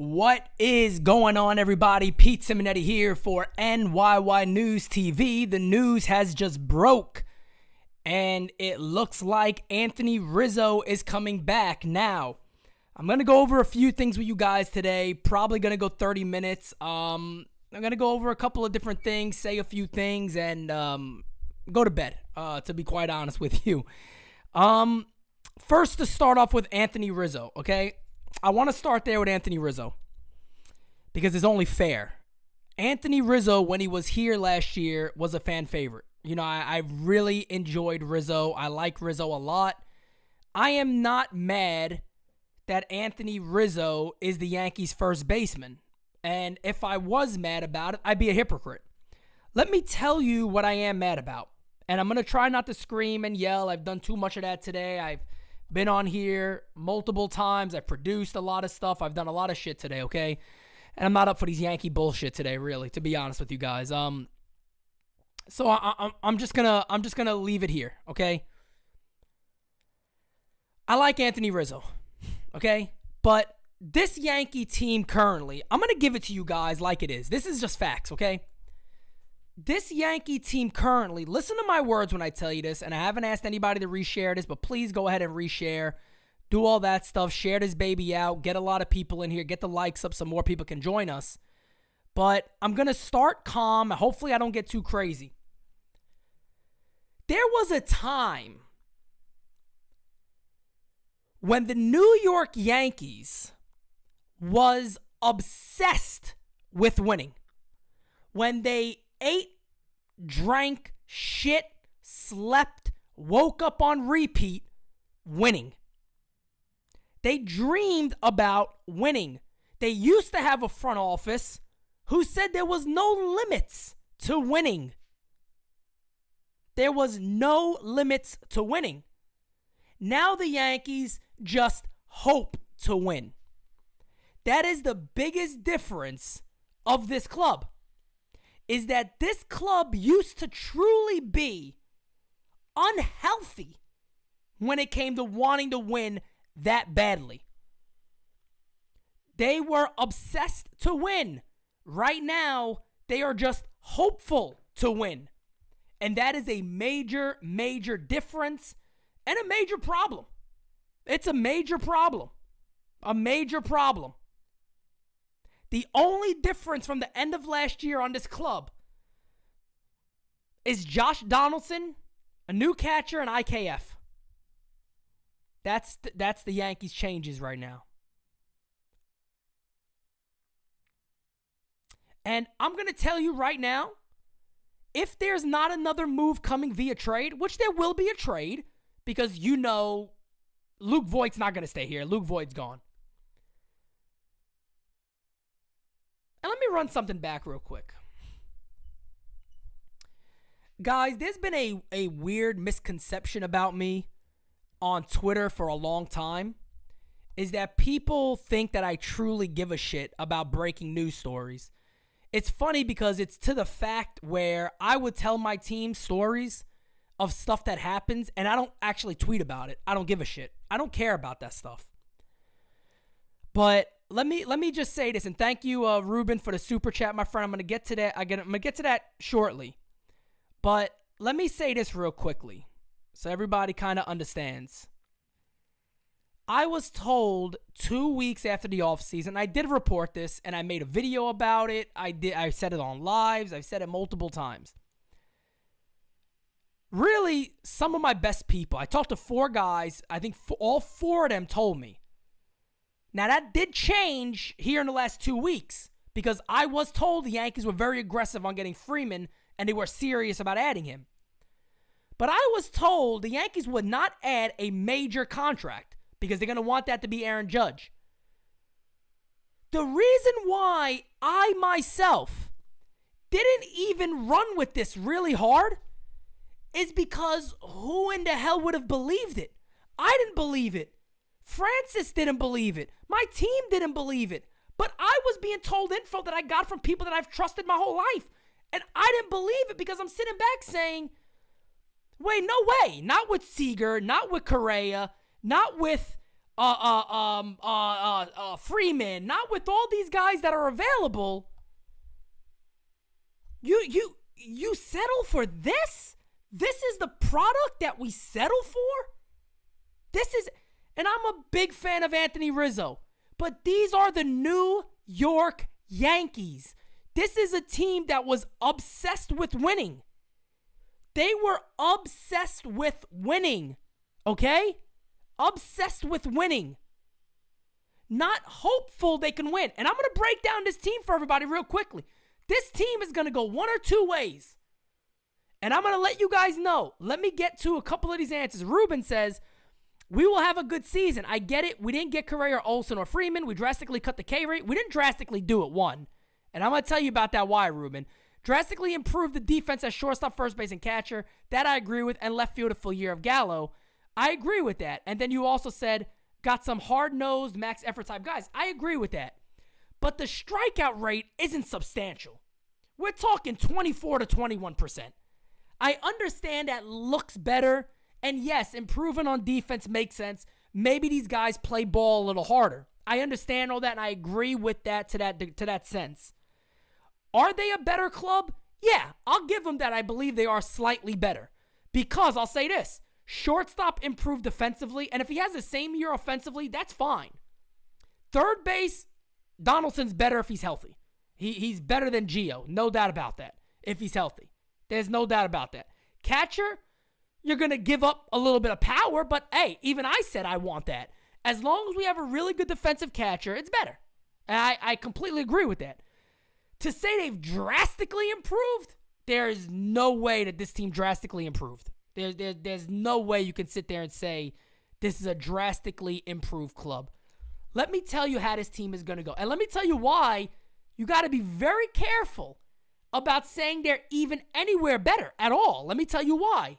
What is going on, everybody? Pete Simonetti here for NyynewsTV. The news has just broke, and it looks like Anthony Rizzo is coming back. Now, I'm going to go over a few things with you guys today. Probably going to go 30 minutes. I'm going to go over a couple of different things, say a few things, and go to bed, to be quite honest with you. First, to start off with Anthony Rizzo, okay? I want to start there with Anthony Rizzo because it's only fair. Anthony Rizzo, when he was here last year, was a fan favorite. You know, I really enjoyed Rizzo. I like Rizzo a lot. I am not mad that Anthony Rizzo is the Yankees' first baseman. And if I was mad about it, I'd be a hypocrite. Let me tell you what I am mad about. And I'm going to try not to scream and yell. I've done too much of that today. I've been on here multiple times. I've produced a lot of stuff. I've done a lot of shit today, okay? And I'm not up for these Yankee bullshit today, really, to be honest with you guys. So I'm just gonna leave it here, okay? I like Anthony Rizzo, okay? But this Yankee team currently, I'm gonna give it to you guys like it is. This is just facts, okay? This Yankee team currently, listen to my words when I tell you this, and I haven't asked anybody to reshare this, but please go ahead and reshare. Do all that stuff. Share this baby out. Get a lot of people in here. Get the likes up so more people can join us. But I'm going to start calm. Hopefully I don't get too crazy. There was a time when the New York Yankees was obsessed with winning. When they ate, drank, shit, slept, woke up on repeat, winning. They dreamed about winning. They used to have a front office who said there was no limits to winning. There was no limits to winning. Now the Yankees just hope to win. That is the biggest difference of this club. Is that this club used to truly be unhealthy when it came to wanting to win that badly. They were obsessed to win. Right now, they are just hopeful to win. And that is a major, major difference and a major problem. It's a major problem. A major problem. The only difference from the end of last year on this club is Josh Donaldson, a new catcher, and IKF. That's the Yankees' changes right now. And I'm going to tell you right now, if there's not another move coming via trade, which there will be a trade, because you know Luke Voigt's not going to stay here. Luke Voigt's gone. And let me run something back real quick. Guys, there's been a weird misconception about me on Twitter for a long time. Is that people think that I truly give a shit about breaking news stories. It's funny because it's to the fact where I would tell my team stories of stuff that happens and I don't actually tweet about it. I don't give a shit. I don't care about that stuff. But let me just say this, and thank you, Ruben, for the super chat, my friend. I'm gonna get to that. I'm gonna get to that shortly. But let me say this real quickly, so everybody kind of understands. I was told 2 weeks after the offseason, I did report this, and I made a video about it. I said it on lives. I've said it multiple times. Really, some of my best people. I talked to 4 guys. I think all 4 of them told me. Now, that did change here in the last 2 weeks because I was told the Yankees were very aggressive on getting Freeman and they were serious about adding him. But I was told the Yankees would not add a major contract because they're going to want that to be Aaron Judge. The reason why I myself didn't even run with this really hard is because who in the hell would have believed it? I didn't believe it. Francis didn't believe it. My team didn't believe it. But I was being told info that I got from people that I've trusted my whole life. And I didn't believe it because I'm sitting back saying, wait, no way. Not with Seager, not with Correa, not with Freeman, not with all these guys that are available. You settle for this? This is the product that we settle for? This is, and I'm a big fan of Anthony Rizzo, but these are the New York Yankees. This is a team that was obsessed with winning. They were obsessed with winning, okay? Obsessed with winning. Not hopeful they can win. And I'm going to break down this team for everybody real quickly. This team is going to go one or two ways. And I'm going to let you guys know. Let me get to a couple of these answers. Ruben says, we will have a good season. I get it. We didn't get Correa, Olsen, or Freeman. We drastically cut the K rate. We didn't drastically do it, one. And I'm going to tell you about that why, Ruben. Drastically improved the defense at shortstop, first base, and catcher. That I agree with. And left field a full year of Gallo. I agree with that. And then you also said, got some hard-nosed, max effort type guys. I agree with that. But the strikeout rate isn't substantial. We're talking 24 to 21%. I understand that looks better. And yes, improving on defense makes sense. Maybe these guys play ball a little harder. I understand all that, and I agree with that to that sense. Are they a better club? Yeah, I'll give them that. I believe they are slightly better. Because I'll say this. Shortstop improved defensively, and if he has the same year offensively, that's fine. Third base, Donaldson's better if he's healthy. He's better than Gio, no doubt about that, if he's healthy. There's no doubt about that. Catcher, you're going to give up a little bit of power, but hey, even I said I want that. As long as we have a really good defensive catcher, it's better. And I completely agree with that. To say they've drastically improved, there's no way that this team drastically improved. There's no way you can sit there and say this is a drastically improved club. Let me tell you how this team is going to go. And let me tell you why you got to be very careful about saying they're even anywhere better at all. Let me tell you why.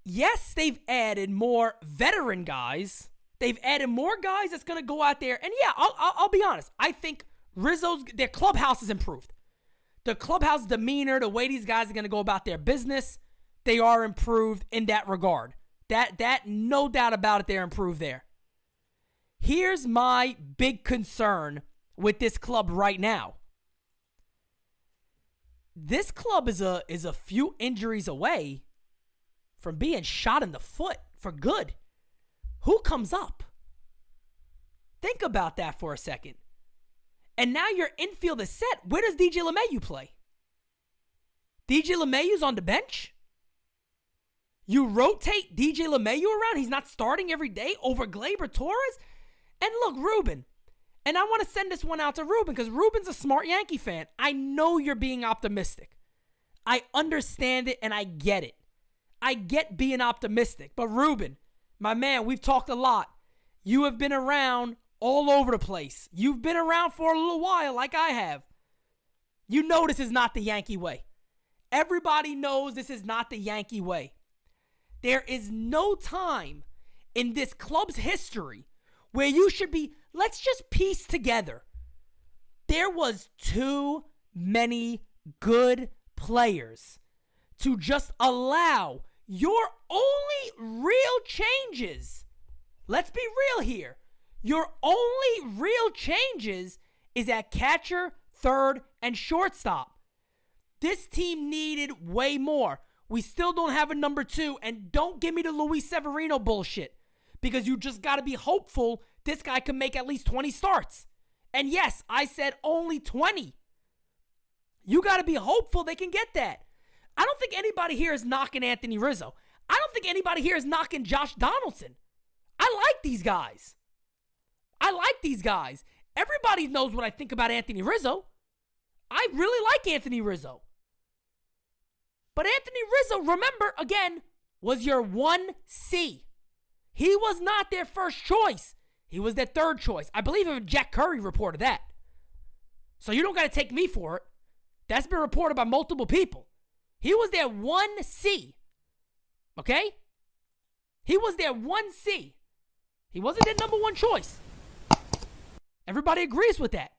Yes, they've added more veteran guys. They've added more guys that's going to go out there. And yeah, I'll be honest. I think their clubhouse has improved. The clubhouse demeanor, the way these guys are going to go about their business, they are improved in that regard. That no doubt about it, they're improved there. Here's my big concern with this club right now. This club is a few injuries away from being shot in the foot for good. Who comes up? Think about that for a second. And now your infield is set. Where does DJ LeMahieu play? DJ LeMahieu's on the bench? You rotate DJ LeMahieu around? He's not starting every day over Gleyber Torres? And look, Ruben, and I want to send this one out to Ruben because Ruben's a smart Yankee fan. I know you're being optimistic. I understand it and I get it. I get being optimistic. But Ruben, my man, we've talked a lot. You have been around all over the place. You've been around for a little while like I have. You know this is not the Yankee way. Everybody knows this is not the Yankee way. There is no time in this club's history where you should be, let's just piece together. There was too many good players to just allow your only real changes. Let's be real here. Your only real changes is at catcher, third, and shortstop. This team needed way more. We still don't have a number two, and don't give me the Luis Severino bullshit because you just got to be hopeful this guy can make at least 20 starts. And yes, I said only 20. You got to be hopeful they can get that. I don't think anybody here is knocking Anthony Rizzo. I don't think anybody here is knocking Josh Donaldson. I like these guys. Everybody knows what I think about Anthony Rizzo. I really like Anthony Rizzo. But Anthony Rizzo, remember, again, was your 1C. He was not their first choice. He was their third choice. I believe even Jack Curry reported that. So you don't got to take me for it. That's been reported by multiple people. He was their 1C. Okay? He was their 1C. He wasn't their number one choice. Everybody agrees with that.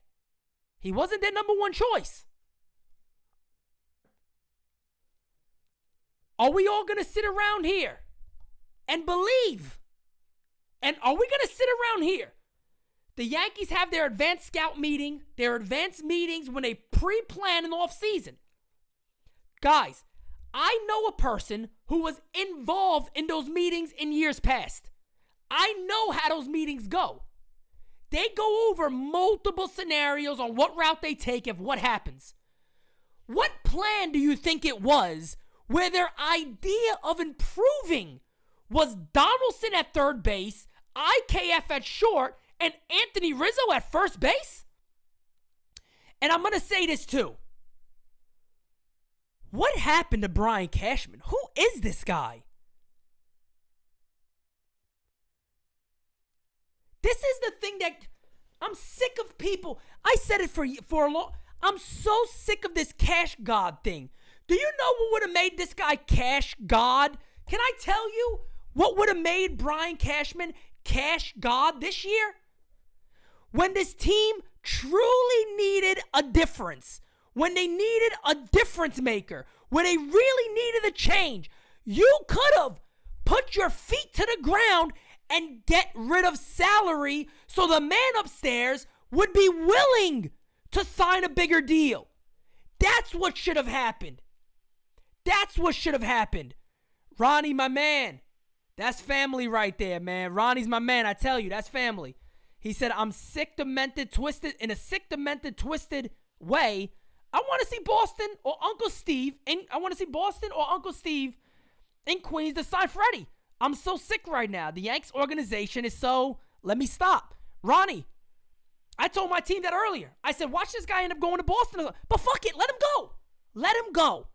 He wasn't their number one choice. Are we all going to sit around here and believe And are we going to sit around here? The Yankees have their advanced scout meeting, their advanced meetings when they pre-plan an offseason. Guys, I know a person who was involved in those meetings in years past. I know how those meetings go. They go over multiple scenarios on what route they take if what happens. What plan do you think it was where their idea of improving was Donaldson at third base, IKF at short, and Anthony Rizzo at first base? And I'm going to say this too. What happened to Brian Cashman? Who is this guy? This is the thing that I'm sick of people. I said it for a long. I'm so sick of this cash god thing. Do you know what would have made this guy cash god? Can I tell you what would have made Brian Cashman cash god this year? When this team truly needed a difference, when they needed a difference maker, when they really needed a change, you could have put your feet to the ground and get rid of salary so the man upstairs would be willing to sign a bigger deal. That's what should have happened. That's what should have happened. Ronnie, my man. That's family right there, man. Ronnie's my man. I tell you, that's family. He said, I'm sick, demented, twisted, in a sick, demented, twisted way. I want to see Boston or Uncle Steve in Queens to sign Freddie. I'm so sick right now. The Yanks organization is so, let me stop. Ronnie, I told my team that earlier. I said, watch this guy end up going to Boston. But fuck it, let him go. Let him go.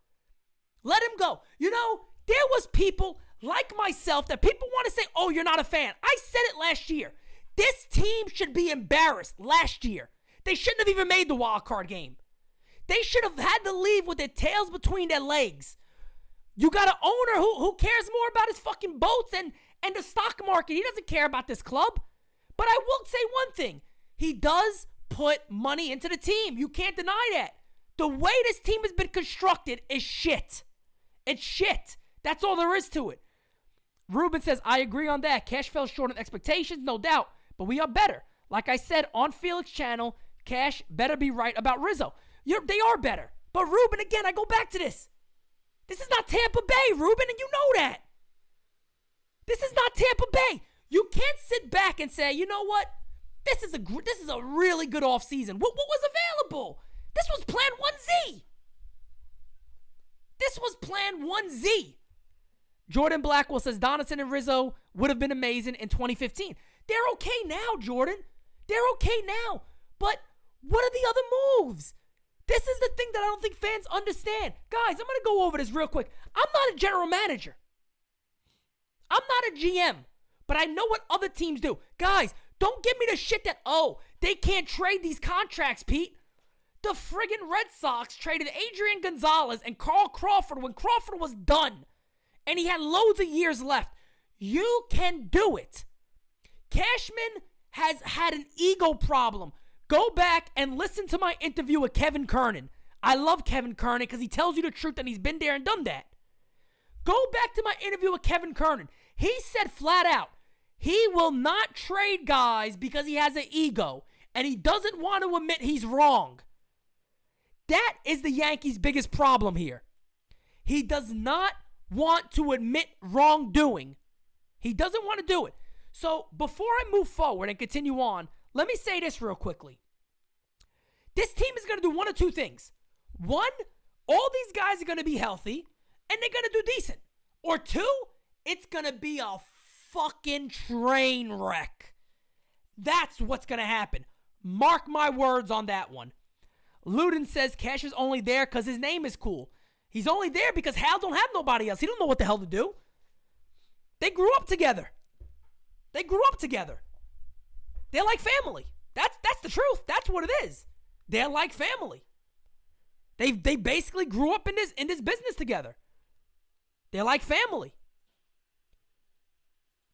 Let him go. You know, there was people like myself that people want to say, oh, you're not a fan. I said it last year. This team should be embarrassed last year. They shouldn't have even made the wild card game. They should have had to leave with their tails between their legs. You got an owner who cares more about his fucking boats and the stock market. He doesn't care about this club. But I will say one thing. He does put money into the team. You can't deny that. The way this team has been constructed is shit. It's shit. That's all there is to it. Ruben says, I agree on that. Cash fell short of expectations, no doubt. But we are better. Like I said on Felix channel, Cash better be right about Rizzo. They are better. But Ruben, again, I go back to this. This is not Tampa Bay, Ruben, and you know that. This is not Tampa Bay. You can't sit back and say, you know what? This is a really good offseason. What was available? This was Plan 1Z. This was Plan 1Z. Jordan Blackwell says Donaldson and Rizzo would have been amazing in 2015. They're okay now, Jordan. They're okay now. But what are the other moves? This is the thing that I don't think fans understand. Guys, I'm going to go over this real quick. I'm not a general manager. I'm not a GM. But I know what other teams do. Guys, don't give me the shit that, oh, they can't trade these contracts, Pete. The friggin' Red Sox traded Adrian Gonzalez and Carl Crawford when Crawford was done. And he had loads of years left. You can do it. Cashman has had an ego problem. Go back and listen to my interview with Kevin Kernan. I love Kevin Kernan because he tells you the truth and he's been there and done that. Go back to my interview with Kevin Kernan. He said flat out, he will not trade guys because he has an ego and he doesn't want to admit he's wrong. That is the Yankees' biggest problem here. He does not want to admit wrongdoing. He doesn't want to do it. So before I move forward and continue on, let me say this real quickly. This team is going to do one of two things. One, all these guys are going to be healthy and they're going to do decent. Or two, it's going to be a fucking train wreck. That's what's going to happen. Mark my words on that one. Luden says Cash is only there because his name is cool. He's only there because Hal don't have nobody else. He don't know what the hell to do. They grew up together. They're like family. That's the truth. That's what it is. They're like family. They basically grew up in this business together. They're like family.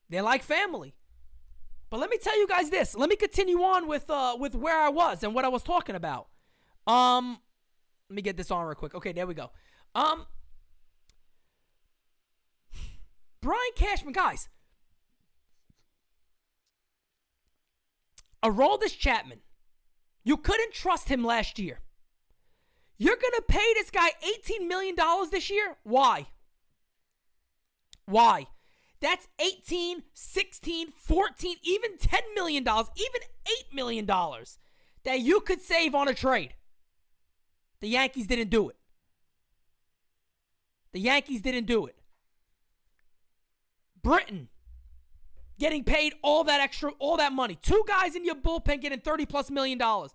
But let me tell you guys this. Let me continue on with where I was and what I was talking about. Let me get this on real quick. Okay, there we go. Brian Cashman, guys. Aroldis Chapman. You couldn't trust him last year. You're going to pay this guy $18 million this year? Why? Why? That's 18, 16, 14, even $10 million, even $8 million that you could save on a trade. The Yankees didn't do it. The Yankees didn't do it. Britton getting paid all that extra, all that money. Two guys in your bullpen getting $30+ million. Aaron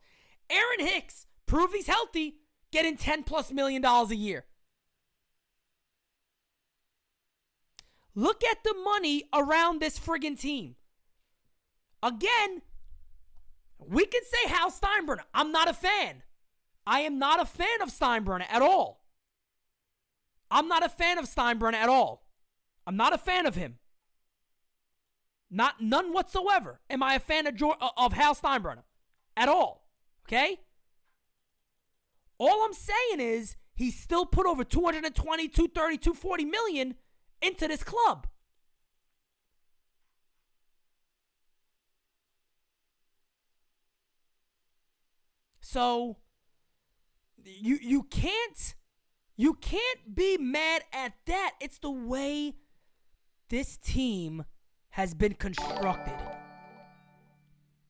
Hicks, prove he's healthy, getting $10+ million a year. Look at the money around this friggin' team. Again, we can say Hal Steinbrenner. I'm not a fan. I am not a fan of Steinbrenner at all. I'm not a fan of Steinbrenner at all. I'm not a fan of him. None whatsoever. Am I a fan of Hal Steinbrenner? At all. Okay? All I'm saying is he still put over 220, 230, 240 million into this club. So you can't be mad at that. It's the way this team has been constructed.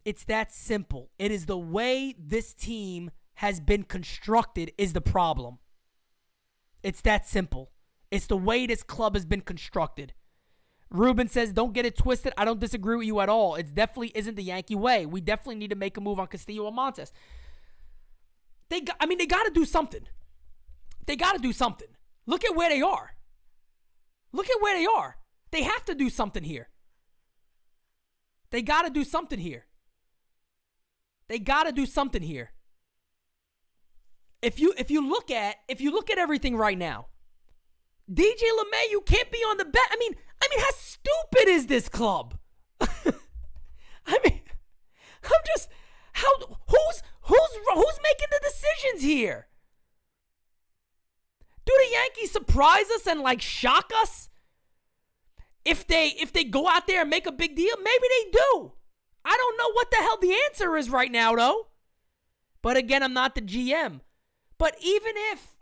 It's that simple. It is the way this team has been constructed is the problem. It's that simple. It's the way this club has been constructed. Ruben says, don't get it twisted. I don't disagree with you at all. It definitely isn't the Yankee way. We definitely need to make a move on Castillo and Montes. They got to do something. They got to do something. Look at where they are. Look at where they are. They have to do something here. They got to do something here. They got to do something here. If you look at everything right now, DJ LeMahieu can't be on the bench. I mean, how stupid is this club? Who's making the decisions here? Do the Yankees surprise us and shock us? If they go out there and make a big deal, maybe they do. I don't know what the hell the answer is right now, though. But again, I'm not the GM. But even if,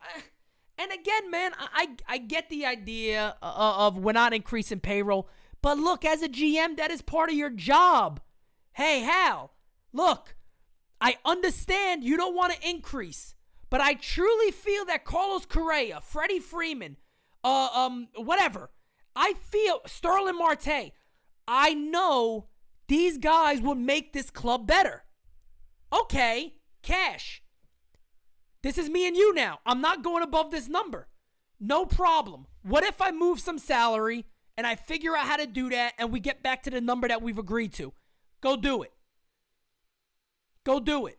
and again, man, I get the idea of we're not increasing payroll. But look, as a GM, that is part of your job. Hey, Hal, look, I understand you don't want to increase. But I truly feel that Carlos Correa, Freddie Freeman, whatever, I feel Sterling Marte, I know these guys will make this club better. Okay, cash. This is me and you now. I'm not going above this number. No problem. What if I move some salary and I figure out how to do that and we get back to the number that we've agreed to? Go do it. Go do it.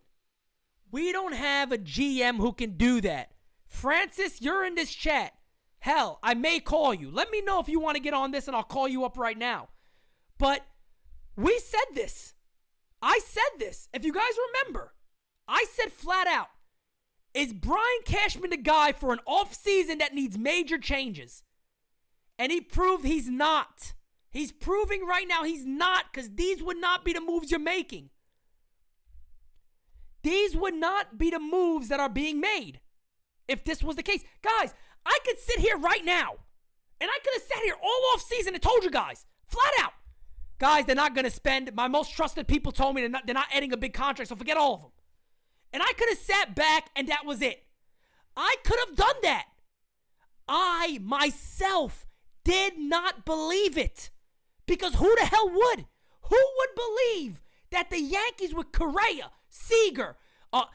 We don't have a GM who can do that. Francis, you're in this chat. Hell, I may call you. Let me know if you want to get on this and I'll call you up right now. But we said this. I said this. If you guys remember, I said flat out, is Brian Cashman the guy for an offseason that needs major changes? And he proved he's not. He's proving right now he's not, because these would not be the moves you're making. These would not be the moves that are being made if this was the case. Guys, I could sit here right now, and I could have sat here all off season and told you guys, flat out, guys, they're not going to spend. My most trusted people told me they're not adding a big contract, so forget all of them. And I could have sat back, and that was it. I could have done that. I, myself, did not believe it. Because who the hell would? Who would believe that the Yankees with Correa, Seager,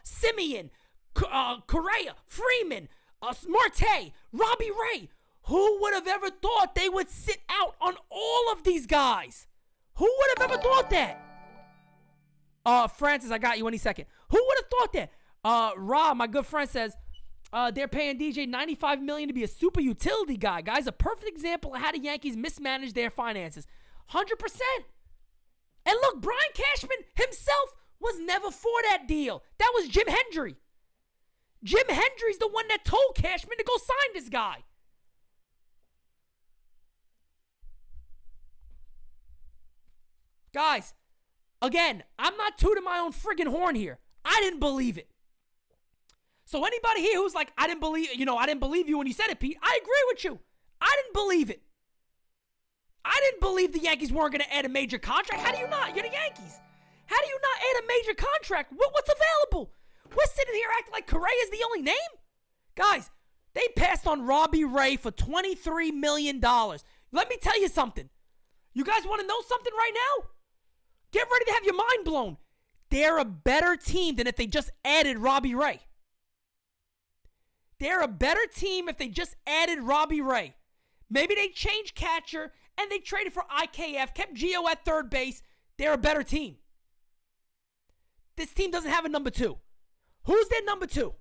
Simeon, Correa, Freeman, Marte, Robbie Ray, who would have ever thought they would sit out on all of these guys? Who would have ever thought that? Francis, I got you any second. Who would have thought that? Rob, my good friend, says they're paying DJ $95 million to be a super utility guy. Guys, a perfect example of how the Yankees mismanage their finances. 100%. And look, Brian Cashman himself was never for that deal. That was Jim Hendry. Jim Hendry's the one that told Cashman to go sign this guy. Guys, Again, I'm not tooting my own friggin' horn here. I didn't believe it. So anybody here who's like, I didn't believe you when you said it, Pete, I agree with you. I didn't believe it. I didn't believe the Yankees weren't going to add a major contract. How do you not? You're the Yankees. How do you not add a major contract? What's available? We're sitting here acting like Correa is the only name? Guys, they passed on Robbie Ray for $23 million. Let me tell you something. You guys want to know something right now? Get ready to have your mind blown. They're a better team than if they just added Robbie Ray. They're a better team if they just added Robbie Ray. Maybe they changed catcher and they traded for IKF, kept Gio at third base. They're a better team. This team doesn't have a number 2. Who's their number 2?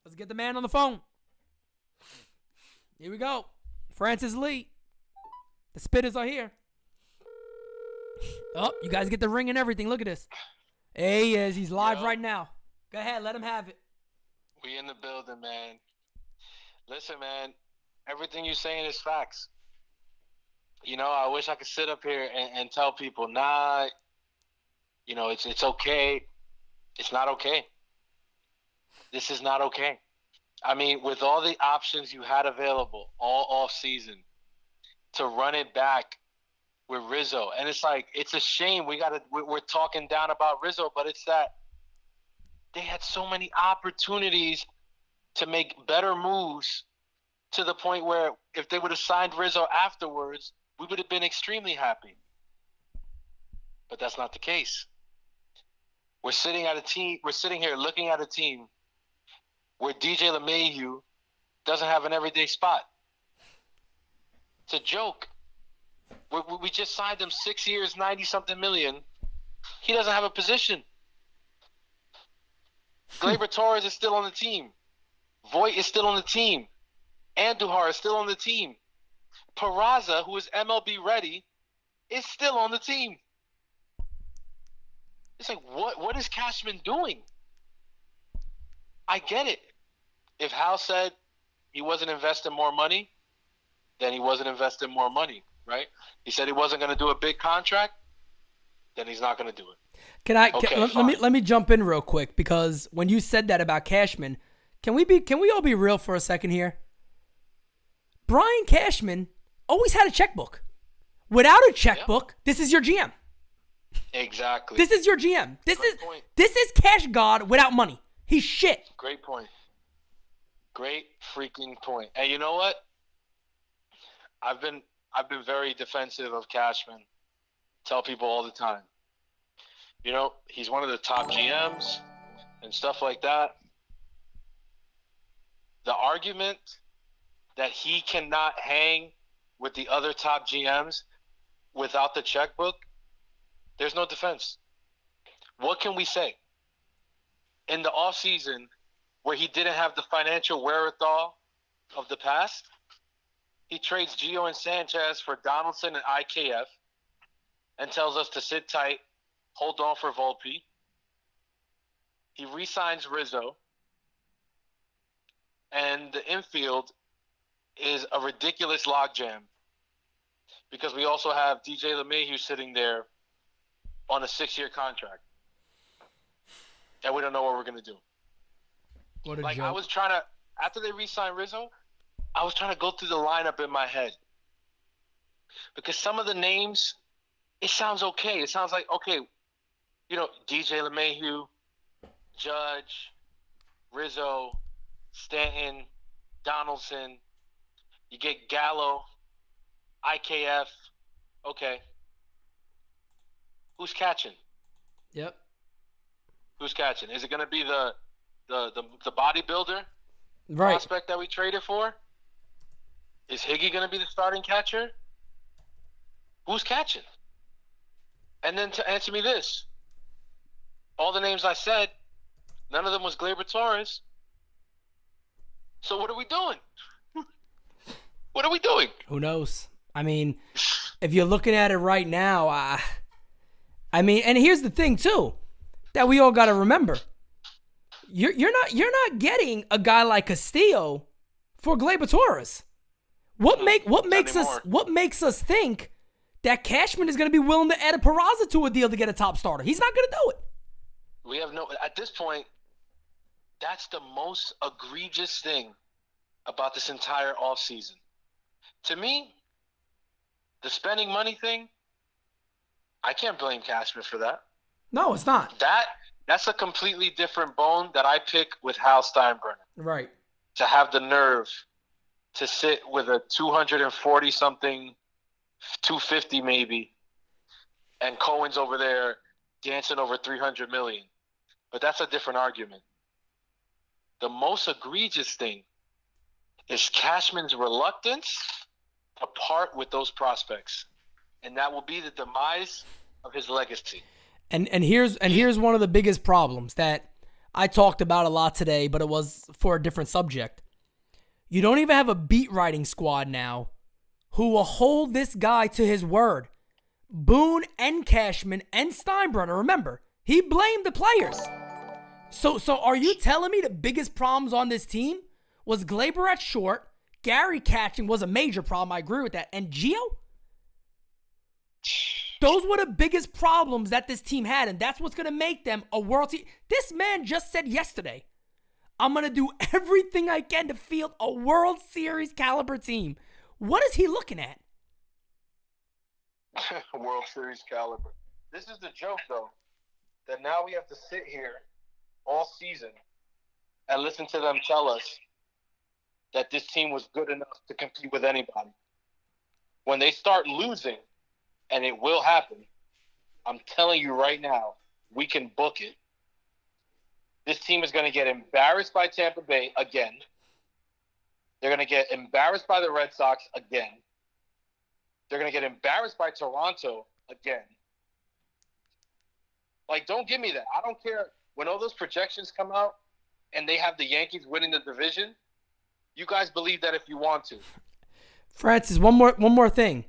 Let's get the man on the phone. Here we go. Francis Lee. The Spittaz are here. Oh, you guys get the ring and everything. Look at this. There he is. He's live right now. Go ahead. Let him have it. We in the building, man. Listen, man. Everything you're saying is facts. I wish I could sit up here and tell people, nah, it's okay. It's not okay. This is not okay. I mean, with all the options you had available all off season to run it back with Rizzo, and it's like, it's a shame we're talking down about Rizzo, but it's that they had so many opportunities to make better moves to the point where if they would have signed Rizzo afterwards, we would have been extremely happy. But that's not the case. We're sitting here looking at a team where DJ LeMahieu doesn't have an everyday spot. It's a joke. We just signed him 6 years, 90-something million. He doesn't have a position. Gleyber Torres is still on the team. Voit is still on the team. Andujar is still on the team. Peraza, who is MLB ready, is still on the team. It's like, what is Cashman doing? I get it. If Hal said he wasn't investing more money, then he wasn't investing more money, right? He said he wasn't going to do a big contract, then he's not going to do it. Let me jump in real quick, because when you said that about Cashman, can we all be real for a second here? Brian Cashman always had a checkbook. Without a checkbook, This is your GM. Exactly. This is your GM. This is Cash God without money. He's shit. Great point. Great freaking point. And you know what? I've been very defensive of Cashman. Tell people all the time. He's one of the top GMs and stuff like that. The argument that he cannot hang with the other top GMs without the checkbook, there's no defense. What can we say? In the offseason, where he didn't have the financial wherewithal of the past, he trades Gio and Sanchez for Donaldson and IKF and tells us to sit tight, hold on for Volpe. He re-signs Rizzo, and the infield is a ridiculous logjam because we also have DJ LeMahieu sitting there on a 6-year contract. And we don't know what we're going to do. What a joke. I was trying to, after they re-signed Rizzo, I was trying to go through the lineup in my head. Because some of the names, it sounds okay. It sounds like, okay, DJ LeMahieu, Judge, Rizzo, Stanton, Donaldson. You get Gallo, IKF. Okay. Who's catching? Yep. Who's catching? Is it going to be the bodybuilder prospect that we traded for? Is Higgy going to be the starting catcher? Who's catching? And then to answer me this, all the names I said, none of them was Gleyber Torres. So what are we doing? What are we doing? Who knows? I mean, if you're looking at it right now, and here's the thing too, that we all got to remember. You're not getting a guy like Castillo for Gleyber Torres. What makes us think that Cashman is going to be willing to add a Peraza to a deal to get a top starter? He's not going to do it. We have at this point, that's the most egregious thing about this entire offseason. To me, the spending money thing, I can't blame Cashman for that. No, it's not. That's a completely different bone that I pick with Hal Steinbrenner. Right. To have the nerve to sit with a 240-something, 250 maybe, and Cohen's over there dancing over $300 million. But that's a different argument. The most egregious thing is Cashman's reluctance to part with those prospects, and that will be the demise of his legacy. And here's one of the biggest problems that I talked about a lot today, but it was for a different subject. You don't even have a beat writing squad now who will hold this guy to his word. Boone and Cashman and Steinbrenner, remember, he blamed the players. So are you telling me the biggest problems on this team was Gleyber at short, Gary catching was a major problem, I agree with that, and Gio? Those were the biggest problems that this team had, and that's what's going to make them a world team. This man just said yesterday, I'm going to do everything I can to field a World Series caliber team. What is he looking at? World Series caliber. This is the joke, though, that now we have to sit here all season and listen to them tell us that this team was good enough to compete with anybody. When they start losing, and it will happen, I'm telling you right now, we can book it. This team is going to get embarrassed by Tampa Bay again. They're going to get embarrassed by the Red Sox again. They're going to get embarrassed by Toronto again. Like, don't give me that. I don't care. When all those projections come out and they have the Yankees winning the division, you guys believe that if you want to. Francis, one more thing.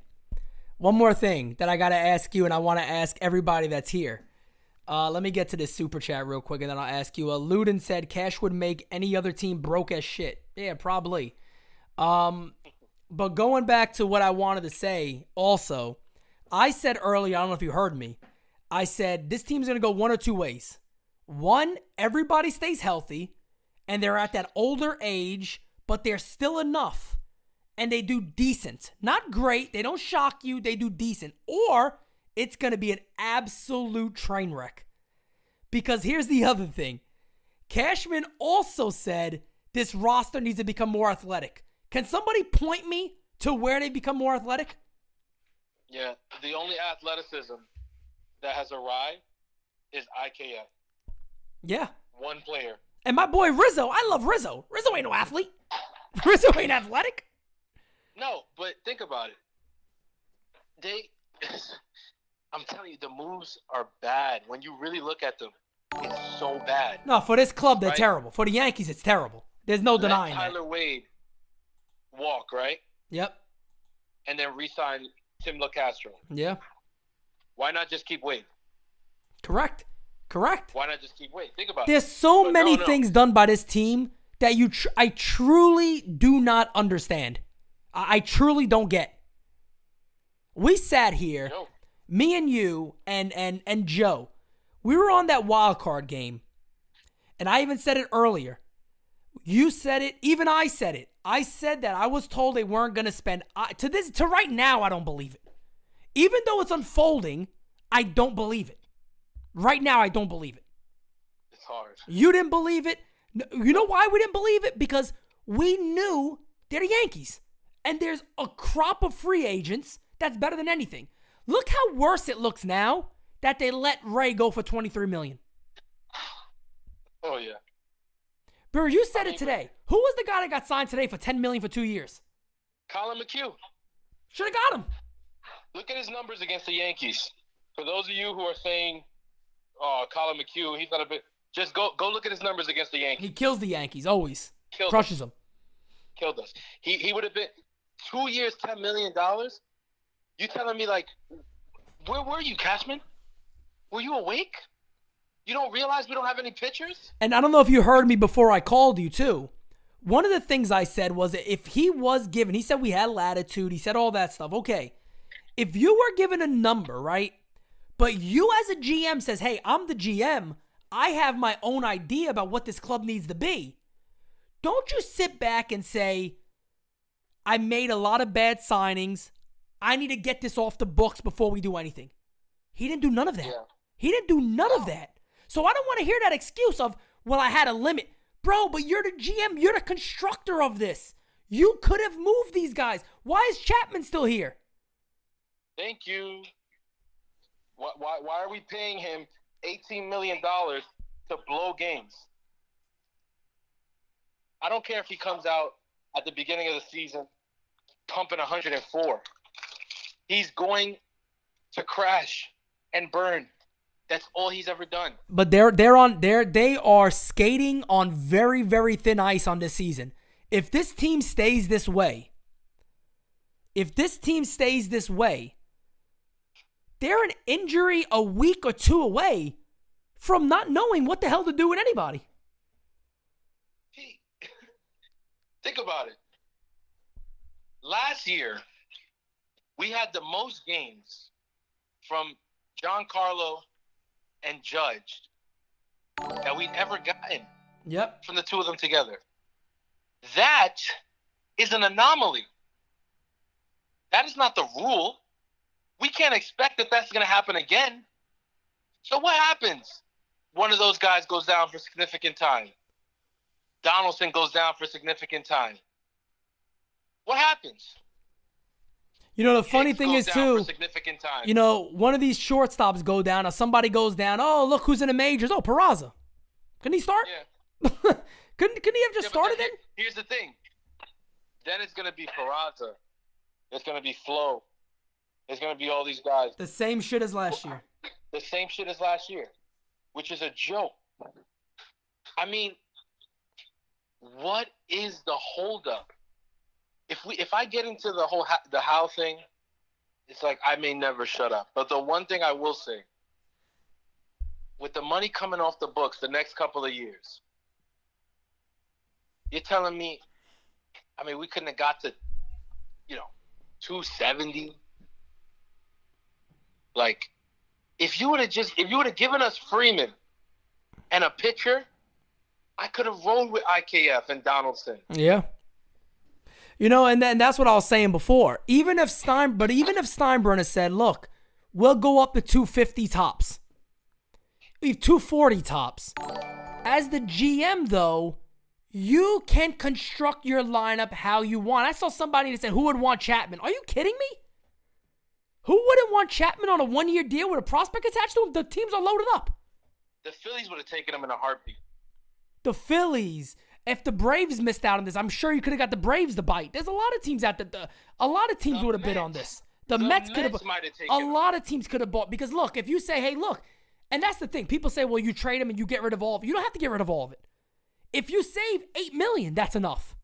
One more thing that I got to ask you, and I want to ask everybody that's here. Let me get to this super chat real quick, and then I'll ask you. Luden said Cash would make any other team broke as shit. Yeah, probably. But going back to what I wanted to say also, I said earlier, I don't know if you heard me, I said this team's going to go one or two ways. One, everybody stays healthy, and they're at that older age, but they're still enough. And they do decent. Not great. They don't shock you. They do decent. Or it's going to be an absolute train wreck. Because here's the other thing. Cashman also said this roster needs to become more athletic. Can somebody point me to where they become more athletic? Yeah. The only athleticism that has arrived is IKF. Yeah. One player. And my boy Rizzo. I love Rizzo. Rizzo ain't no athlete. Rizzo ain't athletic. No, but think about it. I'm telling you, the moves are bad. When you really look at them, it's so bad. No, for this club, they're terrible. For the Yankees, it's terrible. There's no denying that. Tyler Wade walk, right? Yep. And then re-sign Tim LaCastro. Yeah. Why not just keep Wade? Correct. Why not just keep Wade? Think about There's so many things done by this team that I truly do not understand. I truly don't get. We sat here, me and you and Joe. We were on that wild card game. And I even said it earlier. You said it. Even I said it. I said that I was told they weren't going to spend. To right now, I don't believe it. Even though it's unfolding, I don't believe it. Right now, I don't believe it. It's hard. You didn't believe it. You know why we didn't believe it? Because we knew they're the Yankees. And there's a crop of free agents that's better than anything. Look how worse it looks now that they let Ray go for $23 million. Oh, yeah. Bro, you said it today. Who was the guy that got signed today for $10 million for 2 years? Colin McHugh. Should have got him. Look at his numbers against the Yankees. For those of you who are saying, oh, Colin McHugh, he's not a bit. Just go look at his numbers against the Yankees. He kills the Yankees, always. Crushes them. Killed us. He would have been 2 years, $10 million. You telling me, like, where were you, Cashman? Were you awake? You don't realize we don't have any pitchers? And I don't know if you heard me before I called you, too. One of the things I said was that if he was given, he said we had latitude, he said all that stuff. Okay, if you were given a number, right, but you as a GM says, hey, I'm the GM, I have my own idea about what this club needs to be, don't you sit back and say, I made a lot of bad signings, I need to get this off the books before we do anything. He didn't do none of that. Yeah. He didn't do none of that. So I don't want to hear that excuse of, well, I had a limit. Bro, but you're the GM. You're the constructor of this. You could have moved these guys. Why is Chapman still here? Thank you. Why are we paying him $18 million to blow games? I don't care if he comes out at the beginning of the season pumping 104. He's going to crash and burn. That's all he's ever done. But they are skating on very, very thin ice on this season. If this team stays this way, they're an injury a week or two away from not knowing what the hell to do with anybody. Think about it. Last year, we had the most games from Giancarlo and Judge that we'd ever gotten. Yep. From the two of them together. That is an anomaly. That is not the rule. We can't expect that that's going to happen again. So what happens? One of those guys goes down for significant time. Donaldson goes down for significant time. What happens? You know, the funny thing is, too, you know, one of these shortstops go down, or somebody goes down, oh, look who's in the majors. Oh, Peraza. Couldn't he start? Yeah. Couldn't he have just started then? Here's the thing. Then it's going to be Peraza. It's going to be Flo. It's going to be all these guys. The same shit as last year. The same shit as last year, which is a joke. I mean, what is the holdup? If I get into the whole the how thing, it's like I may never shut up. But the one thing I will say, with the money coming off the books the next couple of years, you're telling me, I mean, we couldn't have got to, 270. Like, if you would have given us Freeman and a pitcher, I could have rolled with IKF and Donaldson. Yeah. And that's what I was saying before. Even if Steinbrenner said, look, we'll go up to 250 tops. We have 240 tops. As the GM, though, you can construct your lineup how you want. I saw somebody that said, who would want Chapman? Are you kidding me? Who wouldn't want Chapman on a one-year deal with a prospect attached to him? The teams are loaded up. The Phillies would have taken him in a heartbeat. The Phillies. If the Braves missed out on this, I'm sure you could have got the Braves to bite. There's a lot of teams a lot of teams would have bid on this. The Mets could have. A lot of teams could have bought, because look, if you say, hey, look, and that's the thing. People say, well, you trade him and you get rid of all of it. You don't have to get rid of all of it. If you save $8 million, that's enough.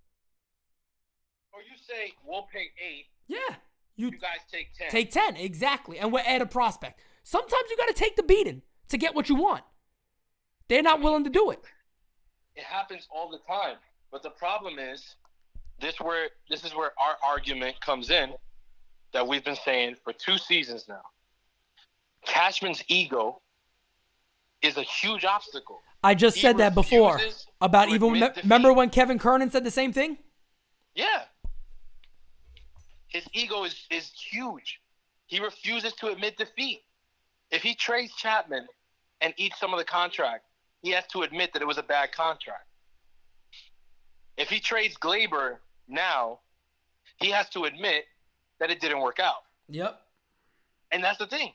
Or you say, we'll pay 8. Yeah. You guys take 10. Take 10, exactly. And we'll add a prospect. Sometimes you got to take the beating to get what you want. They're not willing to do it. It happens all the time. But the problem is, this is where our argument comes in that we've been saying for 2 seasons now. Cashman's ego is a huge obstacle. I just said that before. About even remember when Kevin Kernan said the same thing? Yeah. His ego is huge. He refuses to admit defeat. If he trades Chapman and eats some of the contract, he has to admit that it was a bad contract. If he trades Glaber now, he has to admit that it didn't work out. Yep. And that's the thing.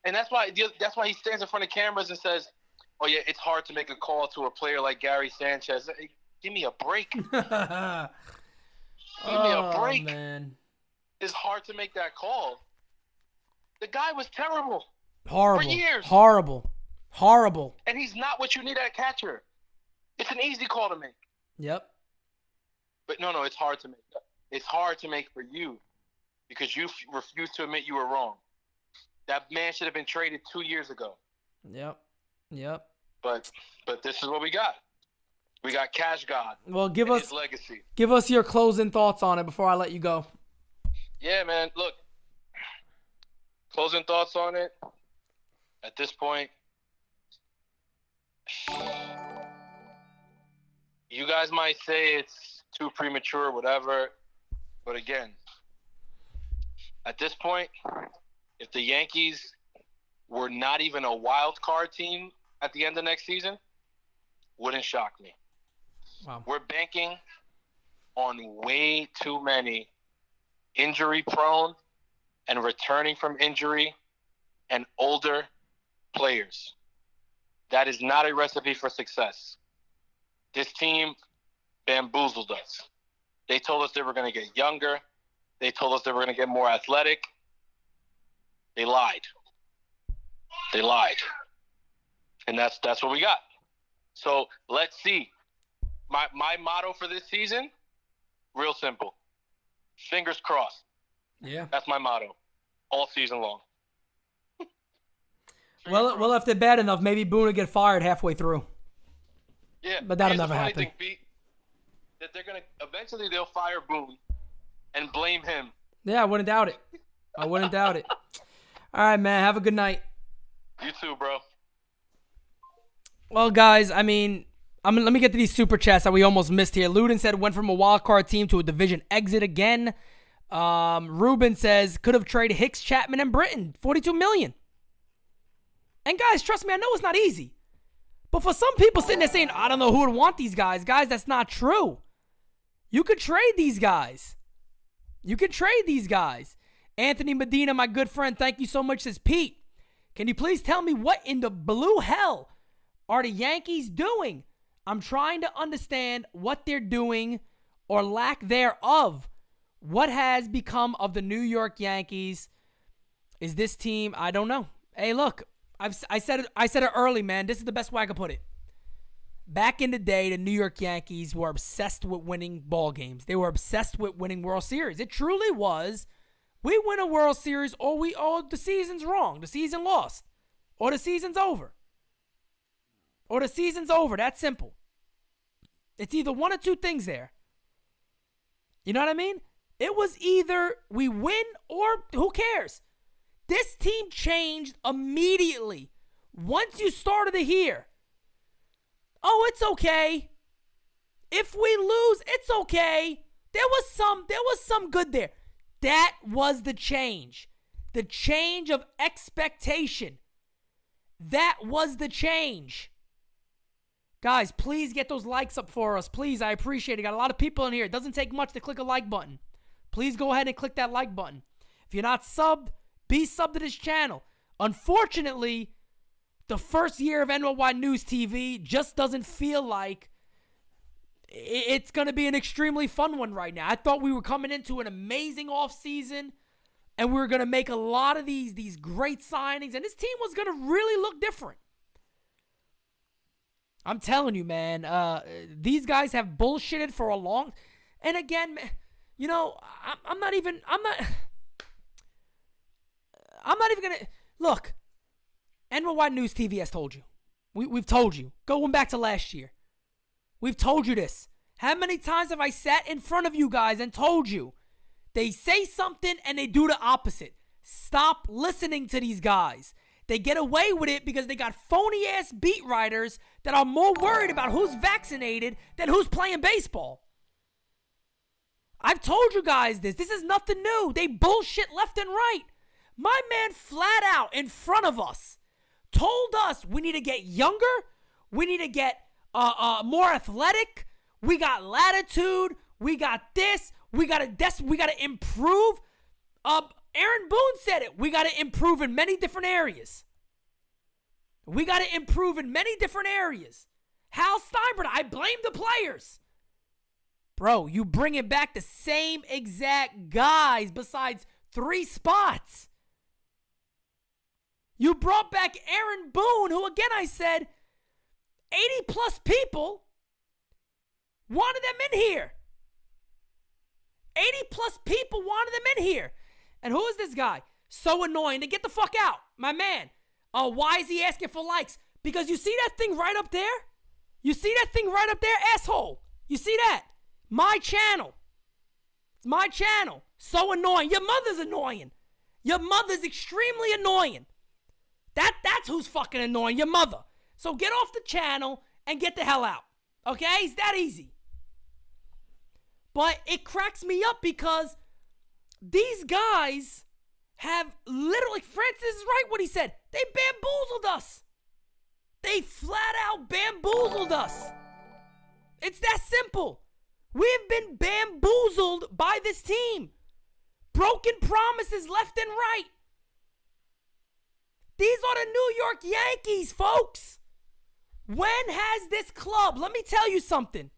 And that's why he stands in front of cameras and says, oh, yeah, it's hard to make a call to a player like Gary Sanchez. Give me a break. Give me a break. Man. It's hard to make that call. The guy was terrible. Horrible. For years. Horrible. And he's not what you need at catcher. It's an easy call to make. Yep. But no, it's hard to make. It's hard to make for you because you refuse to admit you were wrong. That man should have been traded 2 years ago. Yep. But this is what we got. We got Cash God. Well, his legacy. Give us your closing thoughts on it before I let you go. Yeah, man. Look, closing thoughts on it. At this point, you guys might say it's too premature, whatever. But again, at this point, if the Yankees were not even a wild card team at the end of next season, wouldn't shock me. Wow. We're banking on way too many injury-prone and returning from injury and older players. That is not a recipe for success. This team bamboozled us. They told us they were going to get younger. They told us they were going to get more athletic. They lied. And that's what we got. So let's see. My motto for this season, real simple. Fingers crossed. Yeah. That's my motto all season long. Well, if they're bad enough, maybe Boone will get fired halfway through. Yeah. But that'll never happen. Thing, Pete, that eventually they'll fire Boone and blame him. Yeah, I wouldn't doubt it. All right, man. Have a good night. You too, bro. Well, guys, I mean, let me get to these super chats that we almost missed here. Luden said went from a wild card team to a division exit again. Ruben says could have traded Hicks, Chapman, and Britton. $42 million. And guys, trust me, I know it's not easy. But for some people sitting there saying, I don't know who would want these guys. Guys, that's not true. You could trade these guys. Anthony Medina, my good friend, thank you so much, says, Pete, can you please tell me what in the blue hell are the Yankees doing? I'm trying to understand what they're doing or lack thereof. What has become of the New York Yankees? Is this team? I don't know. Hey, look, I said it early, man. This is the best way I could put it. Back in the day, the New York Yankees were obsessed with winning ball games. They were obsessed with winning World Series. It truly was. We win a World Series or the season's wrong. The season lost. Or the season's over. That's simple. It's either one or two things there. You know what I mean? It was either we win or who cares? This team changed immediately. Once you started to hear, oh, it's okay. If we lose, it's okay. There was some good there. That was the change. The change of expectation. That was the change. Guys, please get those likes up for us. Please, I appreciate it. Got a lot of people in here. It doesn't take much to click a like button. Please go ahead and click that like button. If you're not subbed, be subbed to this channel. Unfortunately, the first year of NyynewsTV just doesn't feel like it's going to be an extremely fun one right now. I thought we were coming into an amazing offseason, and we were going to make a lot of these great signings, and this team was going to really look different. I'm telling you, man, these guys have bullshitted for a long... And again, you know, I'm not even going to... Look, NyynewsTV has told you. We've told you. Going back to last year. We've told you this. How many times have I sat in front of you guys and told you? They say something and they do the opposite. Stop listening to these guys. They get away with it because they got phony-ass beat writers that are more worried about who's vaccinated than who's playing baseball. I've told you guys this. This is nothing new. They bullshit left and right. My man flat out in front of us told us we need to get younger. We need to get more athletic. We got latitude. We got this. We got to improve. Aaron Boone said it. We got to improve in many different areas. Hal Steinbrenner, I blame the players. Bro, you bringing back the same exact guys besides 3 spots. You brought back Aaron Boone, who, again, I said, 80-plus people wanted them in here. 80-plus people wanted them in here. And who is this guy? So annoying. Then get the fuck out, my man. Why is he asking for likes? Because you see that thing right up there? You see that thing right up there, asshole? You see that? My channel. It's my channel. So annoying. Your mother's annoying. Your mother's extremely annoying. That's who's fucking annoying, your mother. So get off the channel and get the hell out. Okay? It's that easy. But it cracks me up because these guys have literally, Francis is right what he said. They bamboozled us. They flat out bamboozled us. It's that simple. We've been bamboozled by this team. Broken promises left and right. These are the New York Yankees, folks. When has this club, let me tell you something.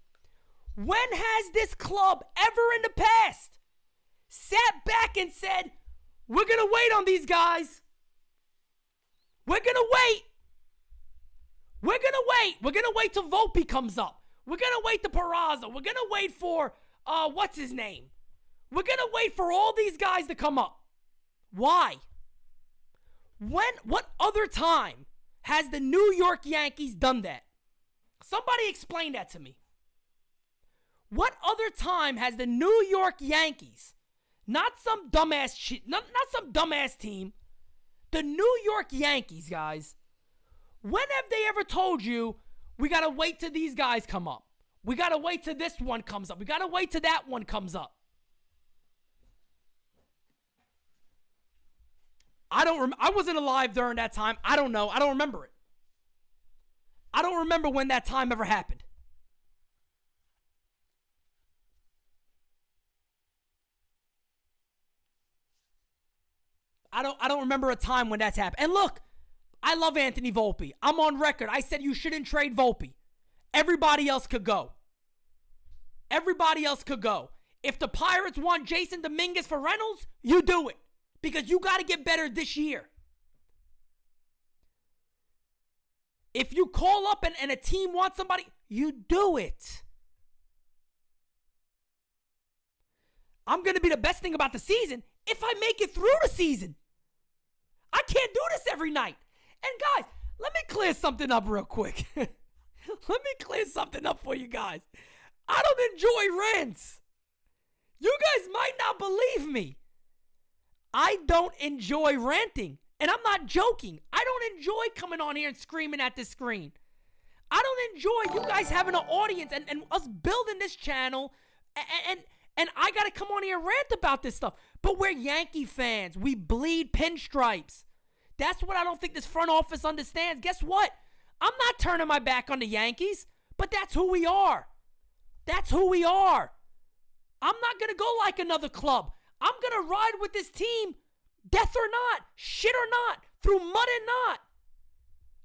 When has this club ever in the past sat back and said, we're going to wait on these guys. We're going to wait. We're going to wait. We're going to wait till Volpe comes up. We're going to wait to Peraza. We're going to wait for, what's his name? We're going to wait for all these guys to come up. Why? What other time has the New York Yankees done that? Somebody explain that to me. What other time has the New York Yankees, not some dumbass shit, not some dumbass team, the New York Yankees, guys, when have they ever told you, we got to wait till these guys come up? We got to wait till this one comes up. We got to wait till that one comes up. I wasn't alive during that time. I don't know. I don't remember it. I don't remember when that time ever happened. I don't remember a time when that's happened. And look, I love Anthony Volpe. I'm on record. I said you shouldn't trade Volpe. Everybody else could go. Everybody else could go. If the Pirates want Jason Dominguez for Reynolds, you do it. Because you got to get better this year. If you call up and a team wants somebody, you do it. I'm going to be the best thing about the season if I make it through the season. I can't do this every night. And guys, let me clear something up real quick. Let me clear something up for you guys. I don't enjoy rants. You guys might not believe me. I don't enjoy ranting. And I'm not joking. I don't enjoy coming on here and screaming at the screen. I don't enjoy you guys having an audience and us building this channel and I got to come on here and rant about this stuff. But we're Yankee fans. We bleed pinstripes. That's what I don't think this front office understands. Guess what? I'm not turning my back on the Yankees, but that's who we are. That's who we are. I'm not going to go like another club. I'm going to ride with this team, death or not, shit or not, through mud and not.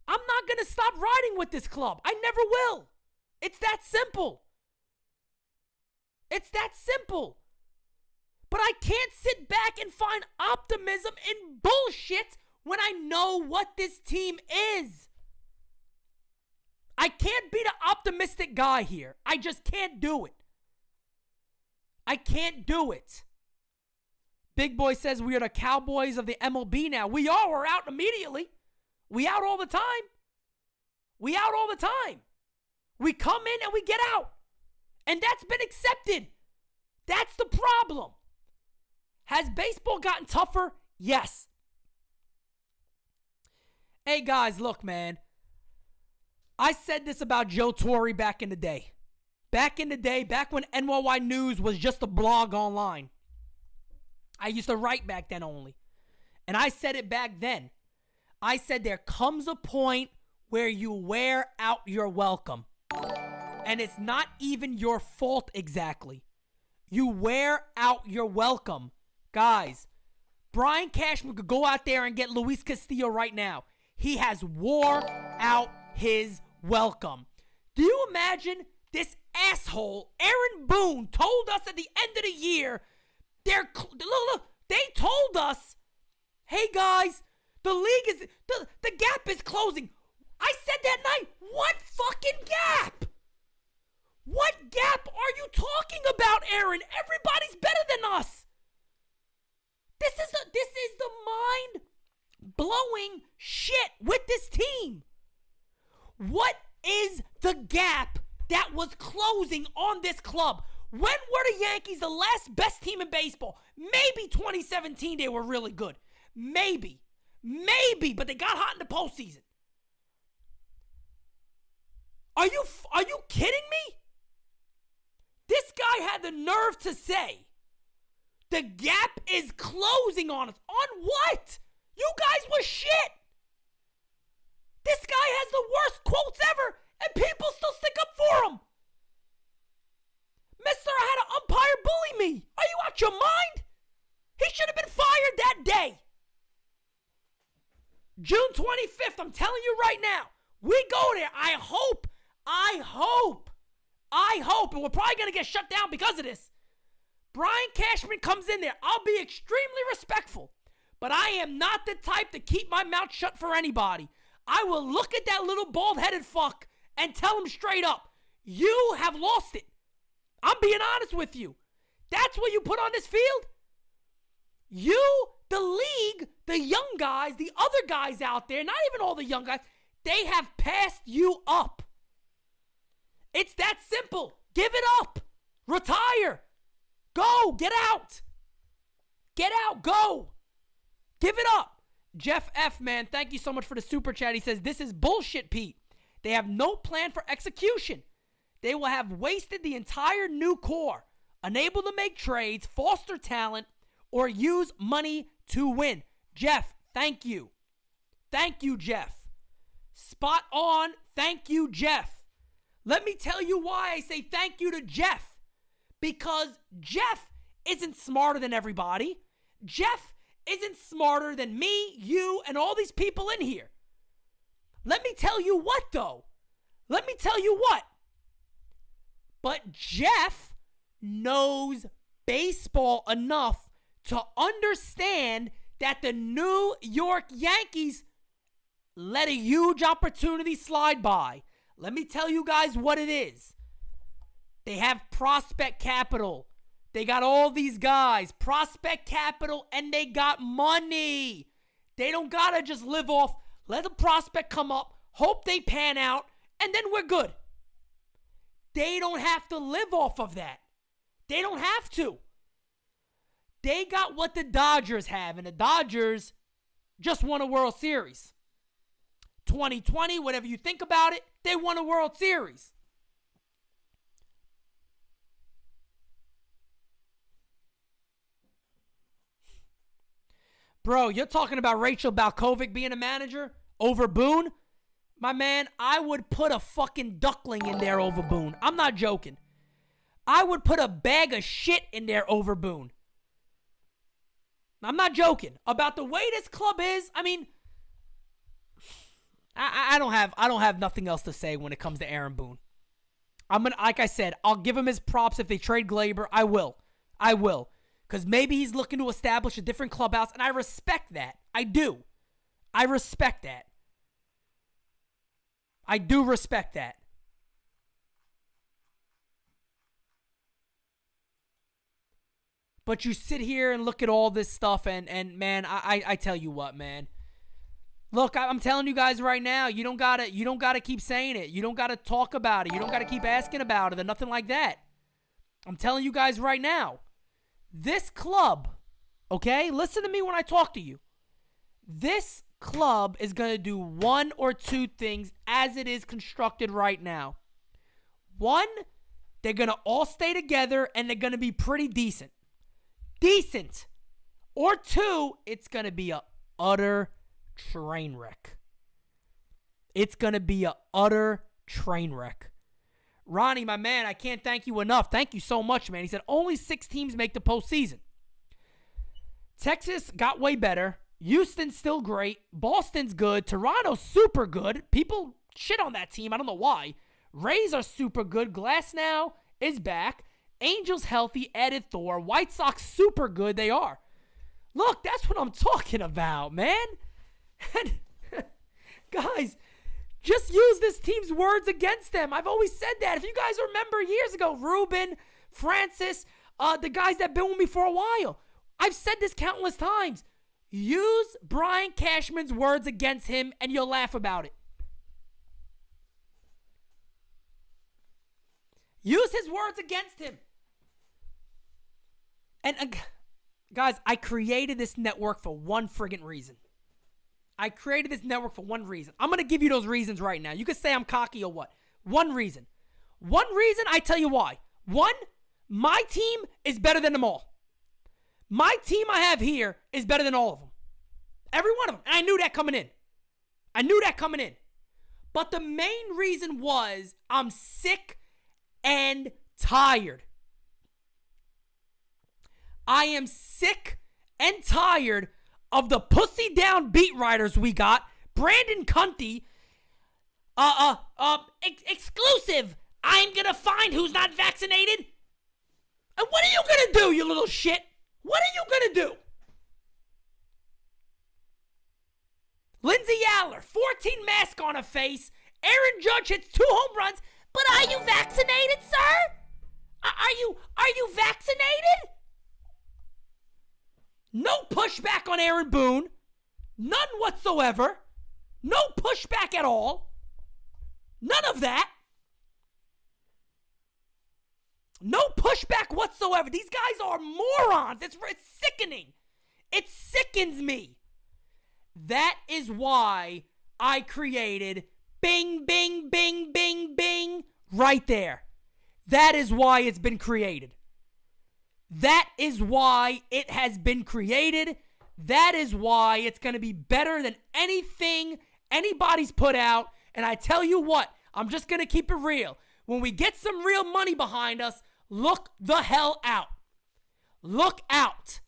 I'm not going to stop riding with this club. I never will. It's that simple. It's that simple. But I can't sit back and find optimism in bullshit when I know what this team is. I can't be the optimistic guy here. I just can't do it. I can't do it. Big Boy says we are the Cowboys of the MLB now. We are. We're out immediately. We out all the time. We out all the time. We come in and we get out. And that's been accepted. That's the problem. Has baseball gotten tougher? Yes. Hey, guys, look, man. I said this about Joe Torre back in the day. Back in the day, back when NYY News was just a blog online. I used to write back then only. And I said it back then. I said there comes a point where you wear out your welcome. And it's not even your fault exactly. You wear out your welcome. Guys, Brian Cashman could go out there and get Luis Castillo right now. He has wore out his welcome. Do you imagine this asshole, Aaron Boone, told us at the end of the year, look, they told us, hey guys, the league is, the gap is closing. I said that night, what fucking gap? What gap are you talking about, Aaron? Everybody's better than us. This is the mind-blowing shit with this team. What is the gap that was closing on this club? When were the Yankees the last best team in baseball? Maybe 2017 they were really good. Maybe, but they got hot in the postseason. Are you kidding me? This guy had the nerve to say the gap is closing on us. On what? You guys were shit. This guy has the worst quotes ever, and people still stick up for him. Mister, I had an umpire bully me. Are you out your mind? He should have been fired that day. June 25th, I'm telling you right now. We go there. I hope, and we're probably going to get shut down because of this. Brian Cashman comes in there. I'll be extremely respectful, but I am not the type to keep my mouth shut for anybody. I will look at that little bald-headed fuck and tell him straight up, you have lost it. I'm being honest with you. That's what you put on this field? You, the league, the young guys, the other guys out there, not even all the young guys, they have passed you up. It's that simple. Give it up. Retire. Go. Get out. Get out. Go. Give it up. Jeff F., man, thank you so much for the super chat. He says, this is bullshit, Pete. They have no plan for execution. They will have wasted the entire new core, unable to make trades, foster talent, or use money to win. Jeff, thank you. Thank you, Jeff. Spot on. Thank you, Jeff. Let me tell you why I say thank you to Jeff. Because Jeff isn't smarter than everybody. Jeff isn't smarter than me, you, and all these people in here. Let me tell you what, though. Let me tell you what. But Jeff knows baseball enough to understand that the New York Yankees let a huge opportunity slide by. Let me tell you guys what it is. They have prospect capital. They got all these guys, prospect capital, and they got money. They don't got to just live off, let the prospect come up, hope they pan out, and then we're good. They don't have to live off of that. They don't have to. They got what the Dodgers have, and the Dodgers just won a World Series. 2020, whatever you think about it, they won a World Series. Bro, you're talking about Rachel Balkovic being a manager over Boone? My man, I would put a fucking duckling in there over Boone. I'm not joking. I would put a bag of shit in there over Boone. I'm not joking. About the way this club is, I mean, I don't have nothing else to say when it comes to Aaron Boone. Like I said, I'll give him his props if they trade Glaber. I will. Because maybe he's looking to establish a different clubhouse, and I respect that. I do. I respect that. I do respect that. But you sit here and look at all this stuff, and man, I tell you what, man. Look, I'm telling you guys right now, you don't gotta keep saying it. You don't gotta talk about it. You don't gotta keep asking about it or nothing like that. I'm telling you guys right now. This club, okay? Listen to me when I talk to you. This club is going to do one or two things as it is constructed right now. One, they're going to all stay together and they're going to be pretty decent. Decent. Or two, it's going to be a utter train wreck. It's going to be a utter train wreck. Ronnie, my man, I can't thank you enough. Thank you so much, man. He said only 6 teams make the postseason. Texas got way better. Houston's still great. Boston's good. Toronto's super good. People shit on that team. I don't know why. Rays are super good. Glasnow is back. Angels healthy. Added Thor. White Sox super good. They are. Look, that's what I'm talking about, man. And guys, just use this team's words against them. I've always said that. If you guys remember years ago, Ruben, Francis, the guys that have been with me for a while, I've said this countless times. Use Brian Cashman's words against him and you'll laugh about it. Use his words against him. And guys, I created this network for one friggin' reason. I created this network for one reason. I'm going to give you those reasons right now. You can say I'm cocky or what. One reason. One reason, I tell you why. One, my team is better than them all. My team I have here is better than all of them. Every one of them. And I knew that coming in. But the main reason was I'm sick and tired. I am sick and tired of the pussy down beat writers we got. Brandon Cunty, exclusive. I'm gonna find who's not vaccinated. And what are you gonna do, you little shit? What are you gonna do? Lindsay Aller, 14 mask on her face. Aaron Judge hits 2 home runs. But are you vaccinated, sir? Are you vaccinated? No pushback on Aaron Boone. None whatsoever. No pushback at all. None of that. No pushback whatsoever. These guys are morons. It's sickening. It sickens me. That is why I created Bing, Bing, Bing, Bing, Bing right there. That is why it's been created. That is why it has been created. That is why it's going to be better than anything anybody's put out. And I tell you what, I'm just going to keep it real. When we get some real money behind us, look the hell out. Look out.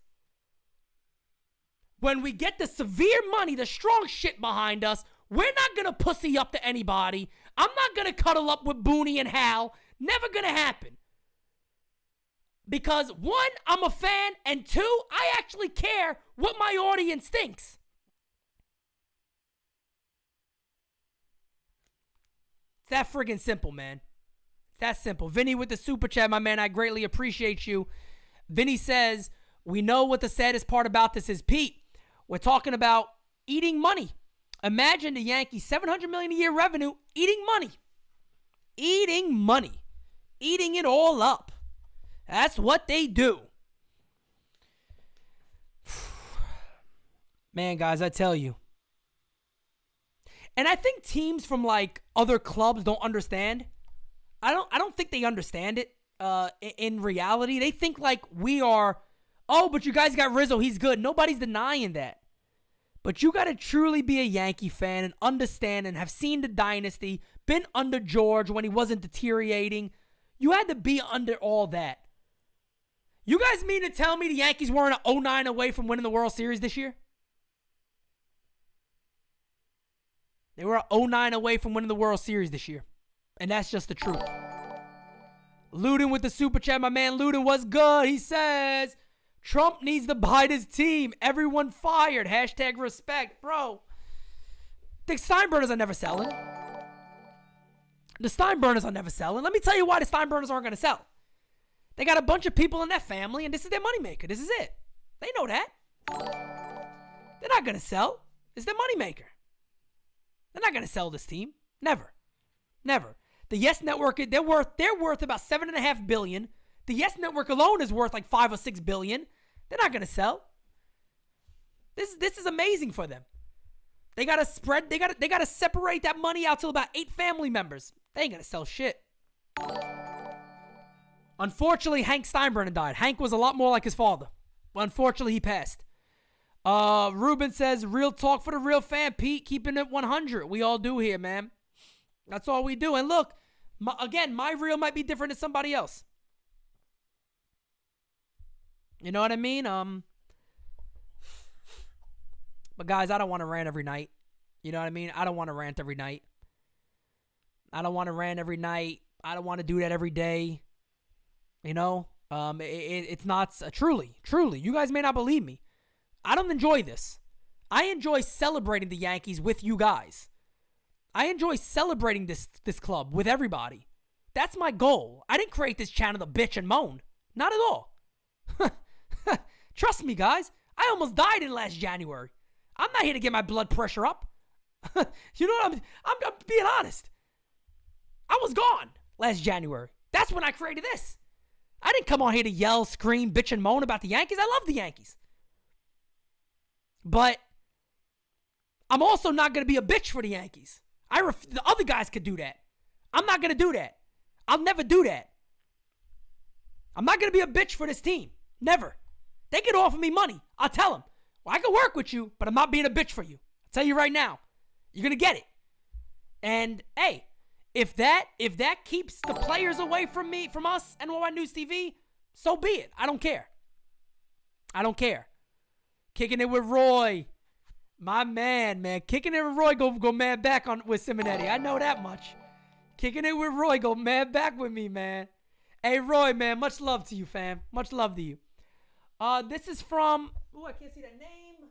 When we get the severe money, the strong shit behind us, we're not going to pussy up to anybody. I'm not going to cuddle up with Booney and Hal. Never going to happen. Because one, I'm a fan, and two, I actually care what my audience thinks. It's that friggin' simple, man. It's that simple. Vinny with the super chat, my man, I greatly appreciate you. Vinny says, we know what the saddest part about this is, Pete. We're talking about eating money. Imagine the Yankees, $700 million a year revenue, eating money. Eating money. Eating it all up. That's what they do. Man, guys, I tell you. And I think teams from like other clubs don't understand. I don't think they understand it in reality. They think like we are, oh, but you guys got Rizzo, he's good. Nobody's denying that. But you got to truly be a Yankee fan and understand and have seen the dynasty, been under George when he wasn't deteriorating. You had to be under all that. You guys mean to tell me the Yankees weren't an 0-9 away from winning the World Series this year? They were 0-9 away from winning the World Series this year. And that's just the truth. Luden with the super chat. My man Luden was good. He says, Trump needs to bite his team. Everyone fired. Hashtag respect. Bro, the Steinburners are never selling. The Steinburners are never selling. Let me tell you why the Steinburners aren't going to sell. They got a bunch of people in that family, and this is their moneymaker. This is it. They know that. They're not going to sell. It's their moneymaker. They're not going to sell this team. Never. Never. The Yes Network, they're worth about $7.5 billion. The Yes Network alone is worth like $5 or $6 billion. They're not going to sell. This is amazing for them. They got to spread. They got to separate that money out to about 8 family members. They ain't going to sell shit. Unfortunately, Hank Steinbrenner died. Hank was a lot more like his father. Unfortunately, he passed. Ruben says, real talk for the real fan, Pete. Keeping it 100. We all do here, man. That's all we do. And look, my reel might be different than somebody else. You know what I mean? But guys, I don't want to rant every night. You know what I mean? I don't want to rant every night. I don't want to rant every night. I don't want to do that every day. You know? It's not truly. You guys may not believe me. I don't enjoy this. I enjoy celebrating the Yankees with you guys. I enjoy celebrating this club with everybody. That's my goal. I didn't create this channel to bitch and moan. Not at all. Trust me, guys. I almost died in last January. I'm not here to get my blood pressure up. You know what I'm being honest. I was gone last January. That's when I created this. I didn't come on here to yell, scream, bitch, and moan about the Yankees. I love the Yankees. But I'm also not going to be a bitch for the Yankees. The other guys could do that. I'm not going to do that. I'll never do that. I'm not going to be a bitch for this team. Never. They could offer me money. I'll tell them, well, I can work with you, but I'm not being a bitch for you. I'll tell you right now. You're going to get it. And, hey, if that keeps the players away from me, from us, NyynewsTV, so be it. I don't care. I don't care. Kicking it with Roy. My man. Kicking it with Roy, go mad back with Simonetti. I know that much. Kicking it with Roy, go mad back with me, man. Hey, Roy, man, much love to you, fam. Much love to you. This is from, I can't see that name.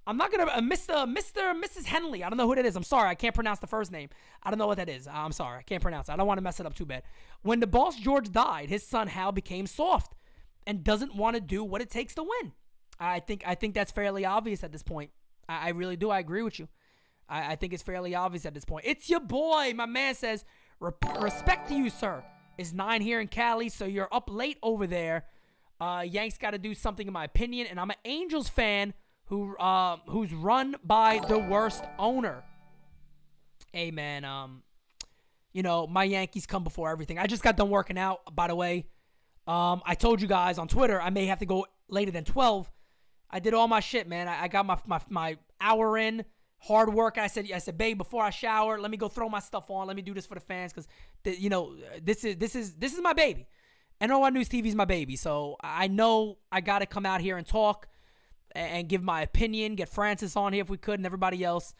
I'm not going to, Mrs. Henley. I don't know who that is. I'm sorry. I can't pronounce the first name. I don't know what that is. I'm sorry. I can't pronounce it. I don't want to mess it up too bad. When the boss George died, his son Hal became soft and doesn't want to do what it takes to win. I think that's fairly obvious at this point. I really do. I agree with you. I think it's fairly obvious at this point. It's your boy. My man says, respect to you, sir. It's 9 here in Cali, so you're up late over there. Yanks got to do something, in my opinion, and I'm an Angels fan who's run by the worst owner. Hey, man, my Yankees come before everything. I just got done working out, by the way. I told you guys on Twitter I may have to go later than 12. I did all my shit, man. I got my hour in, hard work. I said, babe, before I shower, let me go throw my stuff on. Let me do this for the fans because, this is my baby. NyynewsTV is my baby. So I know I got to come out here and talk and give my opinion, get Francis on here if we could and everybody else.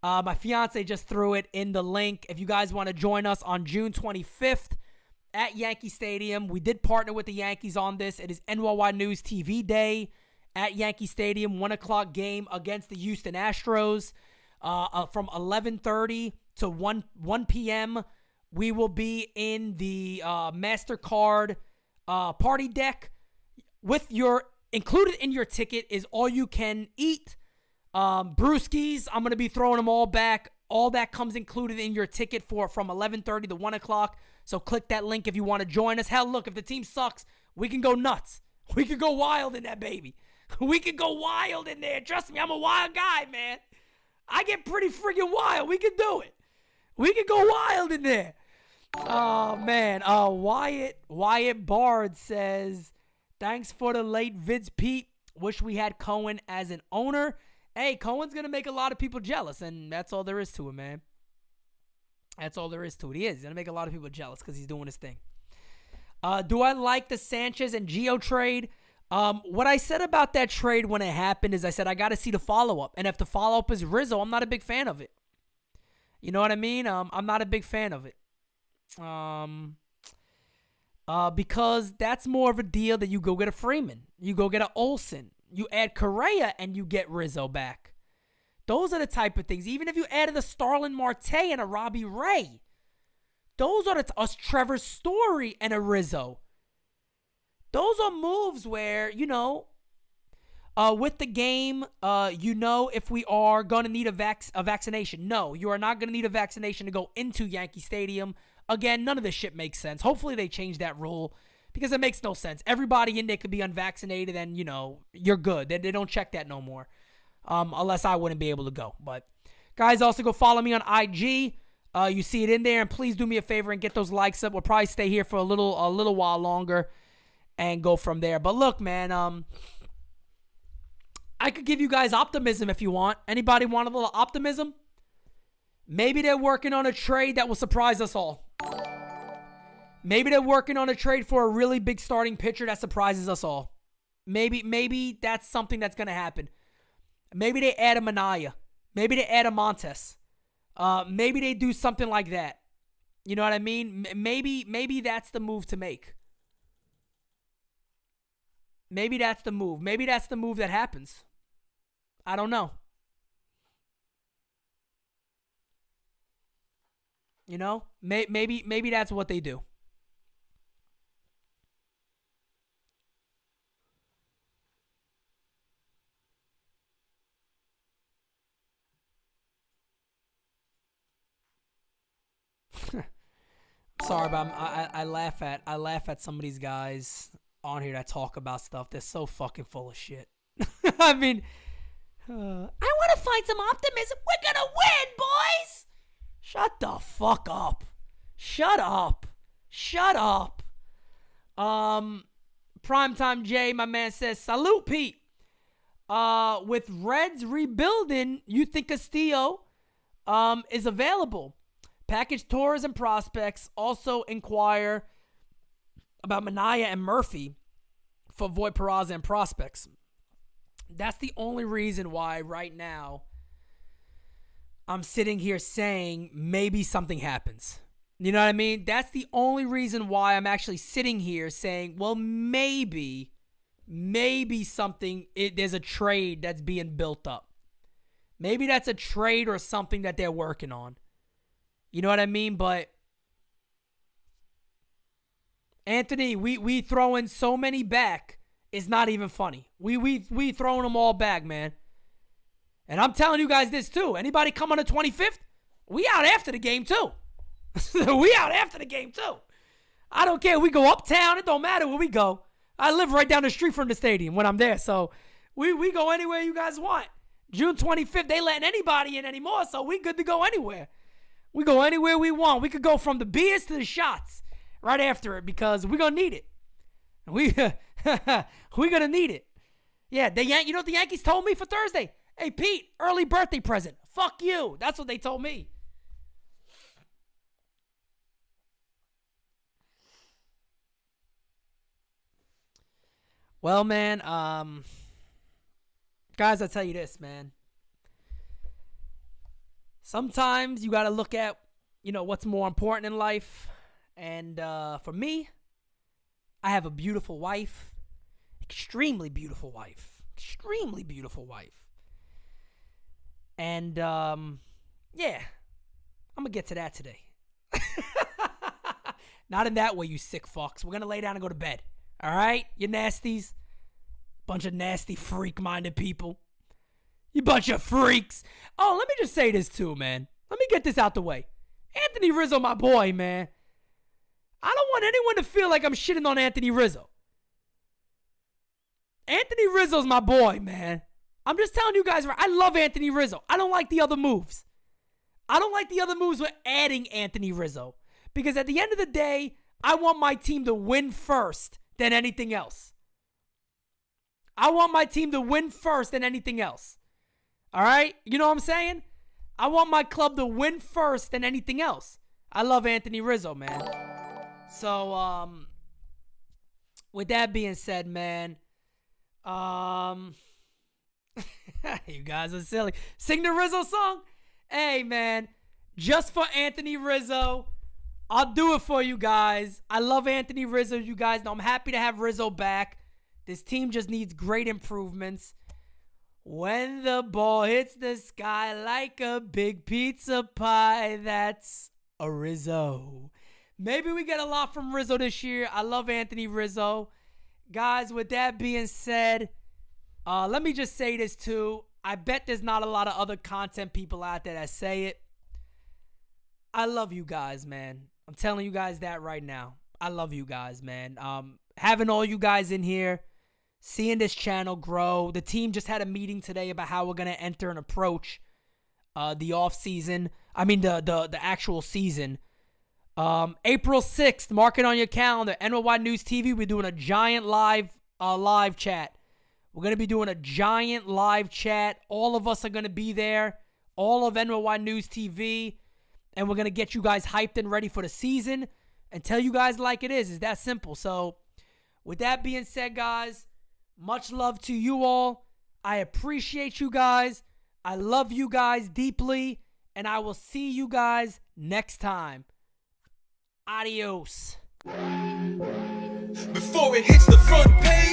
My fiance just threw it in the link. If you guys want to join us on June 25th at Yankee Stadium, we did partner with the Yankees on this. It is NyynewsTV Day at Yankee Stadium, 1 o'clock game against the Houston Astros. From 11:30 to 1 p.m., we will be in the MasterCard party deck. Included in your ticket is all you can eat. Brewskis, I'm going to be throwing them all back. All that comes included in your ticket from 11:30 to 1 o'clock. So click that link if you want to join us. Hell, look, if the team sucks, we can go nuts. We could go wild in that baby. We could go wild in there. Trust me, I'm a wild guy, man. I get pretty friggin' wild. We could do it. We could go wild in there. Oh, man. Wyatt Bard says, thanks for the late vids, Pete. Wish we had Cohen as an owner. Hey, Cohen's going to make a lot of people jealous, and that's all there is to it, man. That's all there is to it. He is. He's going to make a lot of people jealous because he's doing his thing. Do I like the Sanchez and Gio trade? What I said about that trade when it happened is I said I got to see the follow-up. And if the follow-up is Rizzo, I'm not a big fan of it. You know what I mean? I'm not a big fan of it. Because that's more of a deal that you go get a Freeman. You go get a Olsen. You add Correa and you get Rizzo back. Those are the type of things. Even if you added a Starlin Marte and a Robbie Ray. Those are us Trevor Story and a Rizzo. Those are moves where, with the game, if we are going to need a vaccination. No, you are not going to need a vaccination to go into Yankee Stadium. Again, none of this shit makes sense. Hopefully they change that rule because it makes no sense. Everybody in there could be unvaccinated and, you're good. They don't check that no more. Unless I wouldn't be able to go. But, guys, also go follow me on IG. You see it in there. And please do me a favor and get those likes up. We'll probably stay here for a little while longer and go from there. But look, man, I could give you guys optimism if you want. Anybody want a little optimism? Maybe they're working on a trade that will surprise us all. Maybe they're working on a trade for a really big starting pitcher that surprises us all. Maybe that's something that's going to happen. Maybe they add a Manaya. Maybe they add a Montes. Maybe they do something like that. You know what I mean? Maybe that's the move to make. Maybe that's the move. Maybe that's the move that happens. I don't know. Maybe that's what they do. Sorry, but I laugh at some of these guys on here that talk about stuff. They're so fucking full of shit. I mean, I want to find some optimism. We're gonna win, boys. Shut the fuck up. Shut up. Shut up. Primetime J, my man says, salute, Pete. With Reds rebuilding, you think Castillo is available? Package tours and prospects. Also inquire about Minaya and Murphy for Voit Peraza and prospects. That's the only reason why right now I'm sitting here saying maybe something happens. You know what I mean? That's the only reason why I'm actually sitting here saying, well, maybe something, there's a trade that's being built up. Maybe that's a trade or something that they're working on. You know what I mean? But Anthony, we throwing so many back, it's not even funny. We throwing them all back, man. And I'm telling you guys this too. Anybody come on the 25th? We out after the game too. We out after the game too. I don't care. We go uptown. It don't matter where we go. I live right down the street from the stadium when I'm there. So we go anywhere you guys want. June 25th, they letting anybody in anymore, so we good to go anywhere. We go anywhere we want. We could go from the beers to the shots right after it because we're going to need it. We're going to need it. Yeah, you know what the Yankees told me for Thursday? Hey, Pete, early birthday present. Fuck you. That's what they told me. Well, man, guys, I'll tell you this, man. Sometimes you got to look at, what's more important in life. And for me, I have a beautiful wife. Extremely beautiful wife. Extremely beautiful wife. And, yeah, I'm going to get to that today. Not in that way, you sick fucks. We're going to lay down and go to bed. All right? You nasties. Bunch of nasty freak-minded people. You bunch of freaks. Oh, let me just say this too, man. Let me get this out the way. Anthony Rizzo, my boy, man. I don't want anyone to feel like I'm shitting on Anthony Rizzo. Anthony Rizzo's my boy, man. I'm just telling you guys, I love Anthony Rizzo. I don't like the other moves. I don't like the other moves with adding Anthony Rizzo. Because at the end of the day, I want my team to win first than anything else. I want my team to win first than anything else. All right? You know what I'm saying? I want my club to win first than anything else. I love Anthony Rizzo, man. So, with that being said, man, you guys are silly. Sing the Rizzo song? Hey, man, just for Anthony Rizzo, I'll do it for you guys. I love Anthony Rizzo. You guys know I'm happy to have Rizzo back. This team just needs great improvements. When the ball hits the sky like a big pizza pie, that's a Rizzo. Maybe we get a lot from Rizzo this year. I love Anthony Rizzo. Guys, with that being said, let me just say this too. I bet there's not a lot of other content people out there that say it. I love you guys, man. I'm telling you guys that right now. I love you guys, man. Having all you guys in here, seeing this channel grow. The team just had a meeting today about how we're going to enter and approach the off season. I mean, the actual season. April 6th, mark it on your calendar. NyynewsTV, we're doing a giant live chat. We're going to be doing a giant live chat. All of us are going to be there. All of NyynewsTV. And we're going to get you guys hyped and ready for the season and tell you guys like it is. It's that simple. So, with that being said, guys, much love to you all. I appreciate you guys. I love you guys deeply. And I will see you guys next time. Adios. Before it hits the front page.